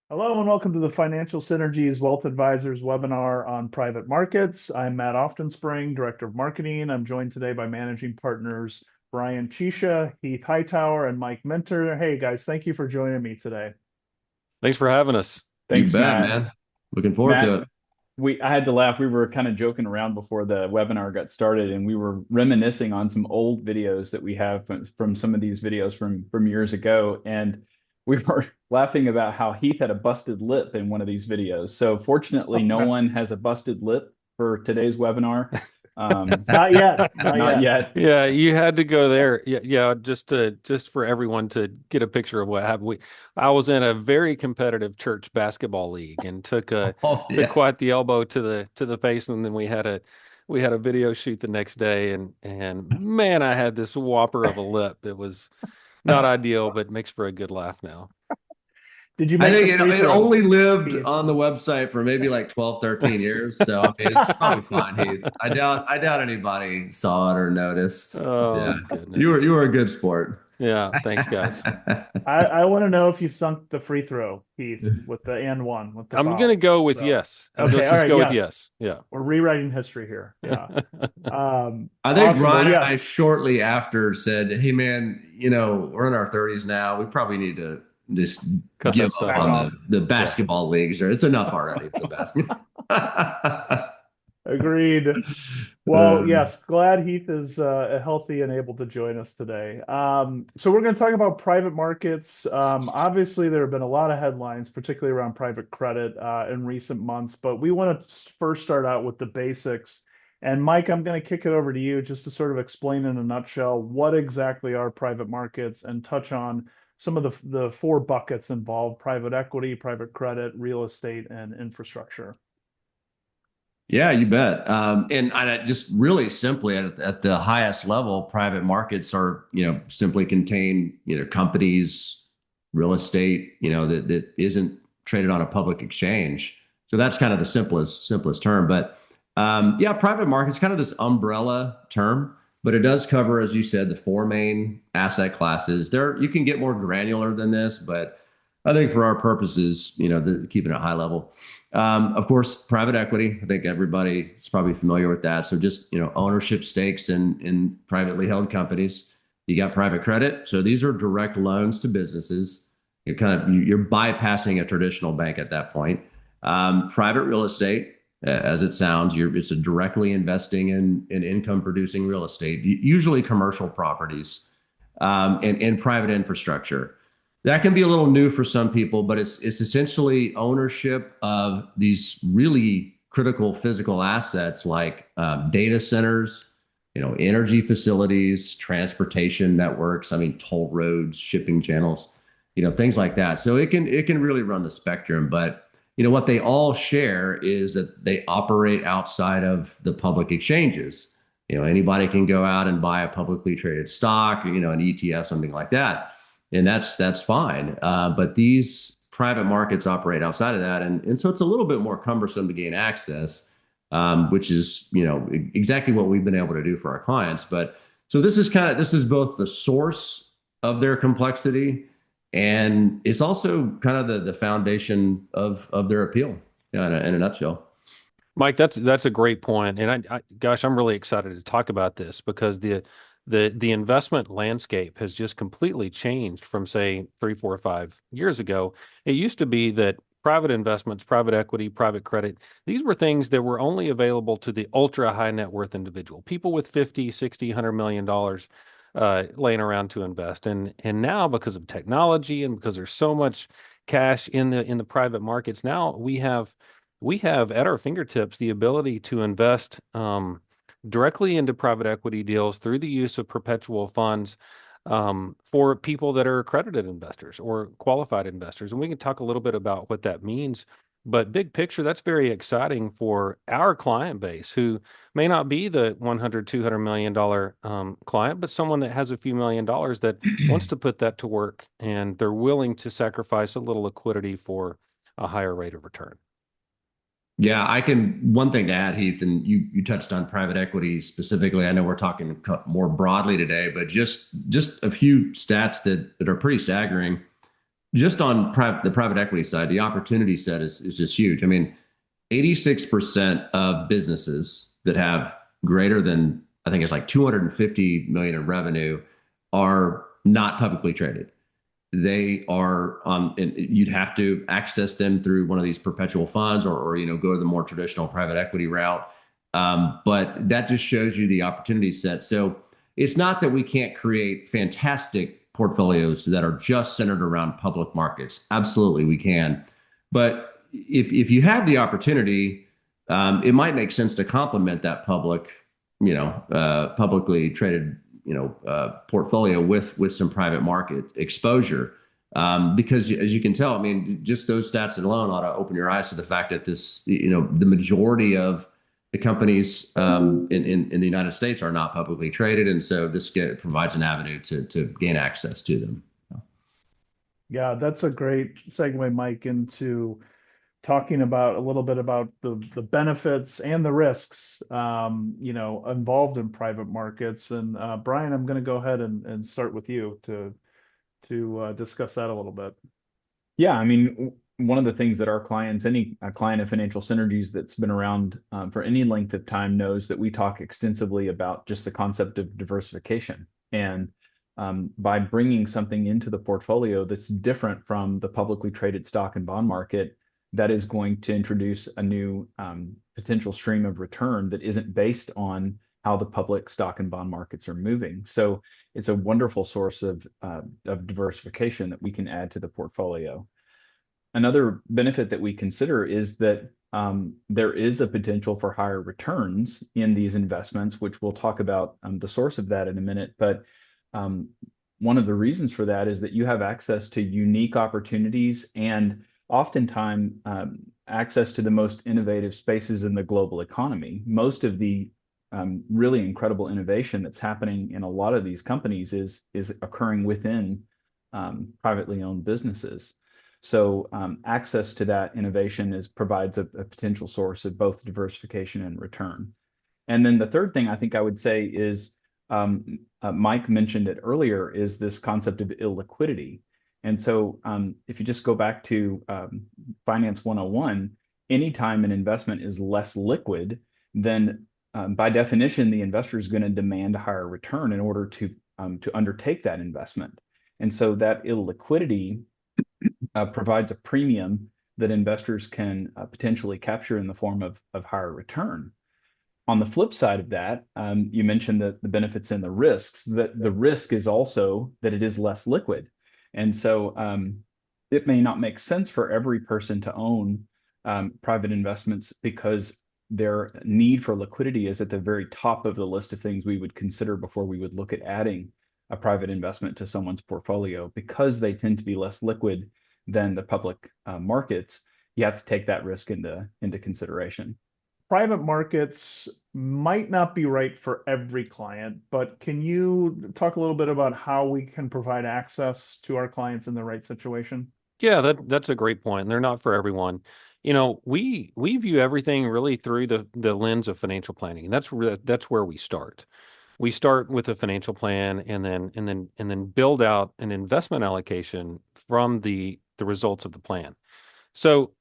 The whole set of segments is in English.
Hello and welcome to the Financial Synergies Wealth Advisors webinar on private markets. I'm Matt Oftenspring, Director of Marketing. I'm joined today by Managing Partners Bryan Zschiesche, Heath Hightower, and Mike Minter. Hey guys, thank you for joining me today. Thanks for having us. You Thanks, bet, Matt. man. Looking forward to Matt, it. I had to laugh. We were kind of joking around before the webinar got started, and we were reminiscing on some old videos that we have from some of these videos from years ago. And we were laughing about how Heath had a busted lip in one of these videos. So fortunately, no one has a busted lip for today's webinar. Not yet, not Not yet. yet. Yeah, you had to go there. Yeah, just for everyone to get a picture of what happened. I was in a very competitive church basketball league and Oh took yeah. quite the elbow to the face, and then we had a video shoot the next day, and man, I had this whopper of a lip. It was not ideal, but makes for a good laugh now. Did you I make the think free it throw, only lived Heath? on the website for maybe like 12, 13 years. So I mean it's probably fine, Heath. I doubt anybody saw it or noticed. Yeah. Oh You were goodness. you were a good sport. Yeah, thanks, guys. I want to know if you sunk the free throw, Heath, with the and one, with the I'm gonna foul. go with So, yes. okay, Let's all just right, go with yes. yes. Yeah. We're rewriting history here. Yeah. I think Awesome. Well, Ryan and I yes. shortly after said, "Hey, man, we're in our 30s now. We probably need to just Cut give that up stuff Back on out. off. the Yeah. basketball leagues. Or it's enough already with the basketball." Agreed. Well, Um, yes, glad Heath is healthy and able to join us today. So we're going to talk about private markets. Obviously, there have been a lot of headlines, particularly around private credit in recent months, but we want to first start out with the basics. And Mike, I'm going to kick it over to you just to sort of explain in a nutshell what exactly are private markets and touch on some of the four buckets involved: private equity, private credit, real estate, and infrastructure. yeah, you bet. And just really simply at the highest level, private markets are, simply contain, companies, real estate, that isn't traded on a public exchange. So that's kind of the simplest term. But yeah, private markets kind of this umbrella term, but it does cover, as you said, the four main asset classes. You can get more granular than this, but I think for our purposes, keeping it high level. Of course, private equity. I think everybody is probably familiar with that. So just ownership stakes in privately held companies. You got private credit. So these are direct loans to businesses. You're bypassing a traditional bank at that point. Private real estate, as it sounds, it's directly investing in income producing real estate, usually commercial properties, and private infrastructure. That can be a little new for some people, but it's essentially ownership of these really critical physical assets like data centers, energy facilities, transportation networks. I mean, toll roads, shipping channels, things like that. So it can really run the spectrum. But what they all share is that they operate outside of the public exchanges. Anybody can go out and buy a publicly traded stock, an ETF, something like that, and that's fine. But these private markets operate outside of that, and so it's a little bit more cumbersome to gain access, which is exactly what we've been able to do for our clients. But so this is both the source of their complexity, and it's also kind of the foundation of their appeal, in a nutshell. Mike, that's a great point. And gosh, I'm really excited to talk about this because the investment landscape has just completely changed from say 3, 4, 5 years ago. It used to be that private investments, private equity, private credit, these were things that were only available to the ultra high net worth individual, people with 50, 60, $100 million laying around to invest. And now because of technology and because there's so much cash in the private markets, now we have at our fingertips the ability to invest directly into private equity deals through the use of perpetual funds for people that are accredited investors or qualified investors. And we can talk a little bit about what that means. But big picture, that's very exciting for our client base who may not be the 100, $200 million client, but someone that has a few $1 million that wants to put that to work and they're willing to sacrifice a little liquidity for a higher rate of return. Yeah, one thing to add, Heath, and you touched on private equity specifically. I know we're talking more broadly today, but just a few stats that are pretty staggering. just on the private equity side, the opportunity set is just huge. I mean, 86% of businesses that have greater than, I think it's like 250 million in revenue are not publicly traded. They are and you'd have to access them through one of these perpetual funds or go to the more traditional private equity route. But that just shows you the opportunity set. So it's not that we can't create fantastic portfolios that are just centered around public markets. Absolutely, we can. But if you have the opportunity, it might make sense to complement that publicly traded, portfolio with some private market exposure. Because as you can tell, I mean, just those stats alone ought to open your eyes to the fact that the majority of the companies in the United States are not publicly traded, and so this provides an avenue to gain access to them. Yeah, that's a great segue, Mike, into talking about a little bit about the benefits and the risks, involved in private markets. And Bryan, I'm going to go ahead and start with you to discuss that a little bit. Yeah, I mean, one of the things that our clients, any client of Financial Synergies that's been around for any length of time knows that we talk extensively about just the concept of diversification. And by bringing something into the portfolio that's different from the publicly traded stock and bond market, that is going to introduce a new potential stream of return that isn't based on how the public stock and bond markets are moving. So it's a wonderful source of diversification that we can add to the portfolio. Another benefit that we consider is that there is a potential for higher returns in these investments, which we'll talk about the source of that in a minute. But one of the reasons for that is that you have access to unique opportunities and oftentimes access to the most innovative spaces in the global economy. Most of the really incredible innovation that's happening in a lot of these companies is occurring within privately owned businesses. So access to that innovation provides a potential source of both diversification and return. And then the third thing I think I would say is Mike mentioned it earlier, is this concept of illiquidity. And so if you just go back to Finance 101, anytime an investment is less liquid, then by definition, the investor is going to demand a higher return in order to undertake that investment. And so that illiquidity provides a premium that investors can potentially capture in the form of higher return. On the flip side of that, you mentioned the benefits and the risks. That the risk is also that it is less liquid. And so it may not make sense for every person to own private investments because their need for liquidity is at the very top of the list of things we would consider before we would look at adding a private investment to someone's portfolio. Because they tend to be less liquid than the public markets, you have to take that risk into consideration. Private markets might not be right for every client, but can you talk a little bit about how we can provide access to our clients in the right situation? Yeah, that's a great point. And they're not for everyone. We view everything really through the lens of financial planning, and that's where we start. We start with a financial plan and then build out an investment allocation from the results of the plan. So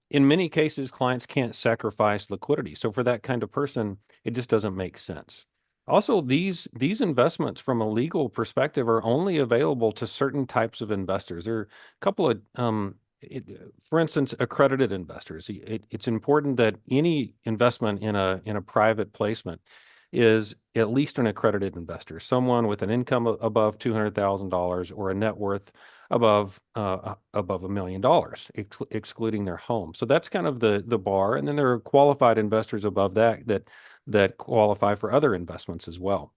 in many cases, clients can't sacrifice liquidity. So for that kind of person, it just doesn't make sense. Also, these investments from a legal perspective are only available to certain types of investors. There are a couple of, for instance, accredited investors. It's important that any investment in a private placement is at least an accredited investor, someone with an income above $200,000 or a net worth above $1 million, excluding their home. So that's kind of the bar. And then there are qualified investors above that qualify for other investments as well.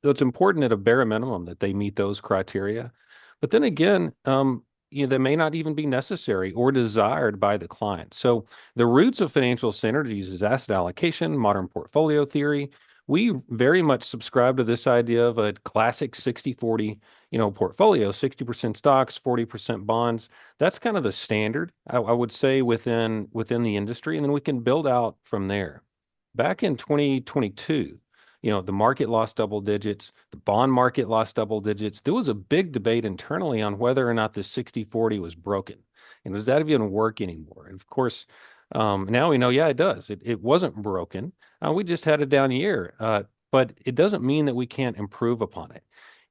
So it's important at a bare minimum that they meet those criteria. But then again, they may not even be necessary or desired by the client. So the roots of financial synergies is asset allocation, modern portfolio theory. We very much subscribe to this idea of a classic 60-40, portfolio, 60% stocks, 40% bonds. That's kind of the standard, I would say, within the industry. And then we can build out from there. Back in 2022, The market lost double digits, the bond market lost double digits. There was a big debate internally on whether or not the 60/40 was broken. And does that even work anymore? And of course, now we know, yeah, it does. It wasn't broken. We just had a down year. But it doesn't mean that we can't improve upon it.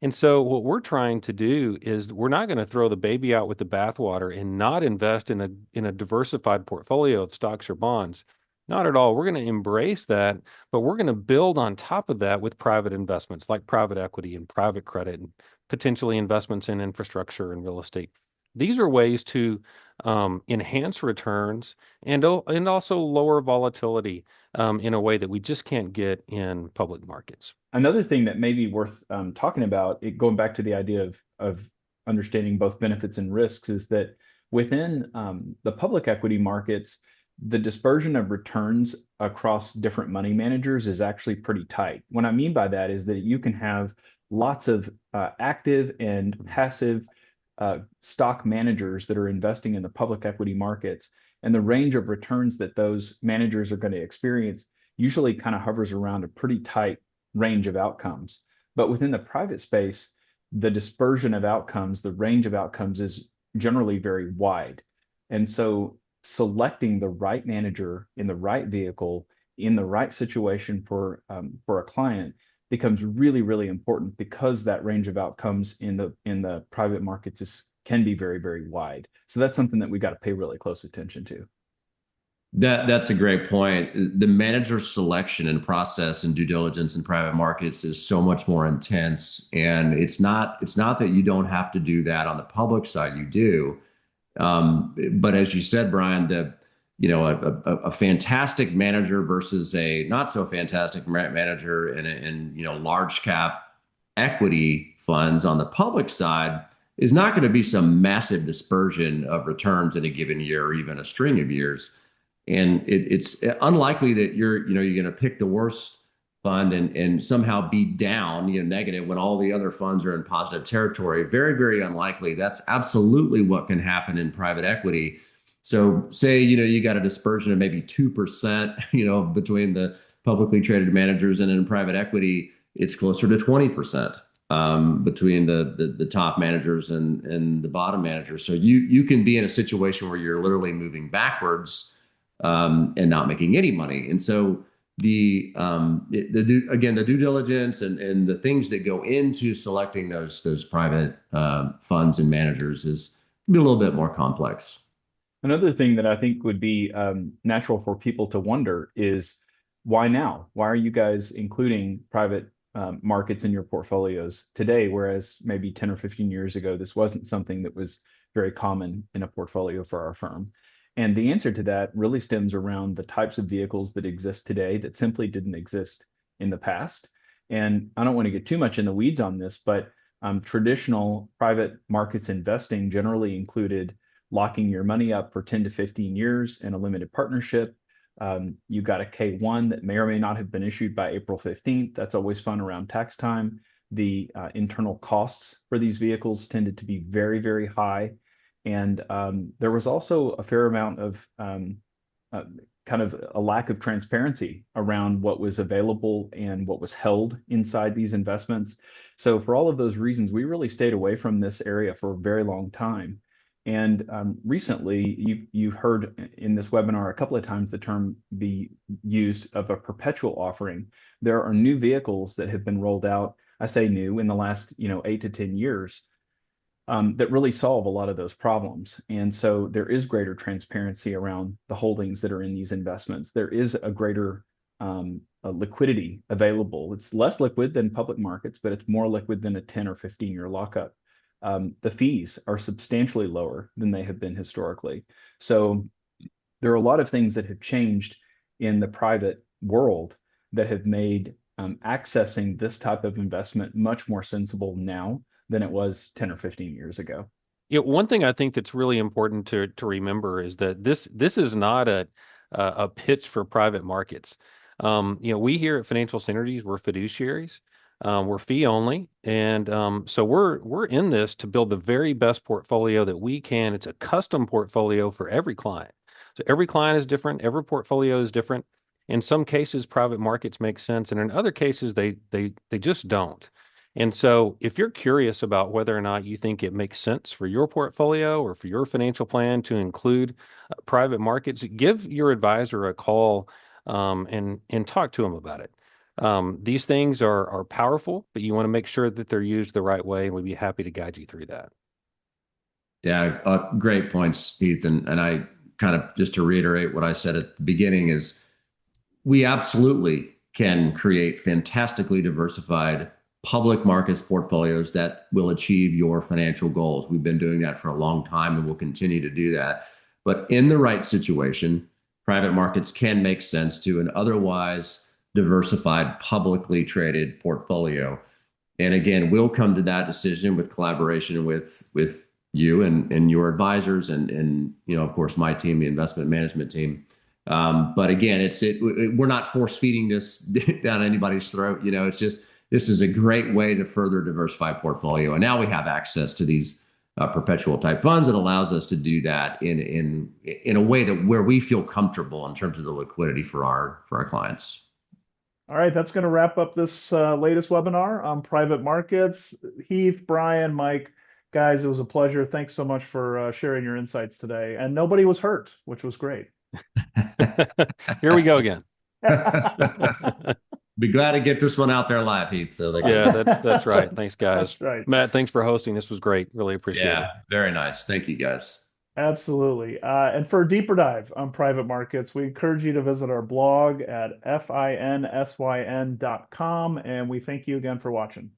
And so what we're trying to do is we're not going to throw the baby out with the bathwater and not invest in a diversified portfolio of stocks or bonds. Not at all. We're going to embrace that, but we're going to build on top of that with private investments like private equity and private credit and potentially investments in infrastructure and real estate. These are ways to enhance returns and also lower volatility in a way that we just can't get in public markets. Another thing that may be worth talking about, going back to the idea of understanding both benefits and risks, is that within the public equity markets, the dispersion of returns across different money managers is actually pretty tight. What I mean by that is that you can have lots of active and passive stock managers that are investing in the public equity markets, and the range of returns that those managers are going to experience usually kind of hovers around a pretty tight range of outcomes. But within the private space, the dispersion of outcomes, the range of outcomes is generally very wide. And so selecting the right manager in the right vehicle in the right situation for a client becomes really, really important, because that range of outcomes in the private markets can be very, very wide. So that's something that we got to pay really close attention to. That's a great point. The manager selection and process and due diligence in private markets is so much more intense. And it's not that you don't have to do that on the public side, you do. But as you said, Bryan, a fantastic manager versus a not so fantastic manager in large cap equity funds on the public side is not going to be some massive dispersion of returns in a given year or even a string of years. And it's unlikely that you're going to pick the worst fund and somehow be down, negative when all the other funds are in positive territory. Very, very unlikely. That's absolutely what can happen in private equity. So say, you got a dispersion of maybe 2%, between the publicly traded managers, and in private equity, it's closer to 20%, between the top managers and the bottom managers. So you can be in a situation where you're literally moving backwards, and not making any money. And so the due diligence and the things that go into selecting those private funds and managers is be a little bit more complex. Another thing that I think would be natural for people to wonder is, why now? Why are you guys including private markets in your portfolios today, whereas maybe 10 or 15 years ago, this wasn't something that was very common in a portfolio for our firm? And the answer to that really stems around the types of vehicles that exist today that simply didn't exist in the past. And I don't want to get too much in the weeds on this, but traditional private markets investing generally included locking your money up for 10 to 15 years in a limited partnership. You got a K1 that may or may not have been issued by April 15th. That's always fun around tax time. The internal costs for these vehicles tended to be very, very high. And there was also a fair amount of kind of a lack of transparency around what was available and what was held inside these investments. So for all of those reasons, we really stayed away from this area for a very long time. And recently, you've heard in this webinar a couple of times the term be used of a perpetual offering. There are new vehicles that have been rolled out. I say new, in the last 8 to 10 years, that really solve a lot of those problems. And so there is greater transparency around the holdings that are in these investments. There is a greater liquidity available. It's less liquid than public markets, but it's more liquid than a 10 or 15-year lockup. The fees are substantially lower than they have been historically. So there are a lot of things that have changed in the private world that have made accessing this type of investment much more sensible now than it was 10 or 15 years ago. One thing I think that's really important to remember is that this is not a pitch for private markets. We here at Financial Synergies, we're fiduciaries. We're fee only, and so we're in this to build the very best portfolio that we can. It's a custom portfolio for every client. So every client is different. Every portfolio is different. In some cases, private markets make sense, and in other cases, they just don't. And so, if you're curious about whether or not you think it makes sense for your portfolio or for your financial plan to include private markets, give your advisor a call and talk to them about it. These things are powerful, but you want to make sure that they're used the right way, and we'd be happy to guide you through that. Yeah, great points, Heath. And I kind of, just to reiterate what I said at the beginning, is we absolutely can create fantastically diversified public markets portfolios that will achieve your financial goals. We've been doing that for a long time and we'll continue to do that. But in the right situation, private markets can make sense to an otherwise diversified, publicly traded portfolio. And again, we'll come to that decision with collaboration with you and your advisors and of course my team, the investment management team. But again, we're not force feeding this down anybody's throat. It's just, this is a great way to further diversify portfolio. And now we have access to these perpetual type funds that allows us to do that in a way where we feel comfortable in terms of the liquidity for our clients. All right, that's going to wrap up this latest webinar on private markets. Heath, Bryan, Mike, guys, it was a pleasure. Thanks so much for sharing your insights today. And nobody was hurt, which was great. Here we go again. Be glad to get this one out there live, Heath. So yeah, that's right. Thanks, guys. That's right. Matt, thanks for hosting. This was great. Really appreciate it. Very nice. Thank you, guys. Absolutely. And for a deeper dive on private markets, we encourage you to visit our blog at finsyn.com. And we thank you again for watching.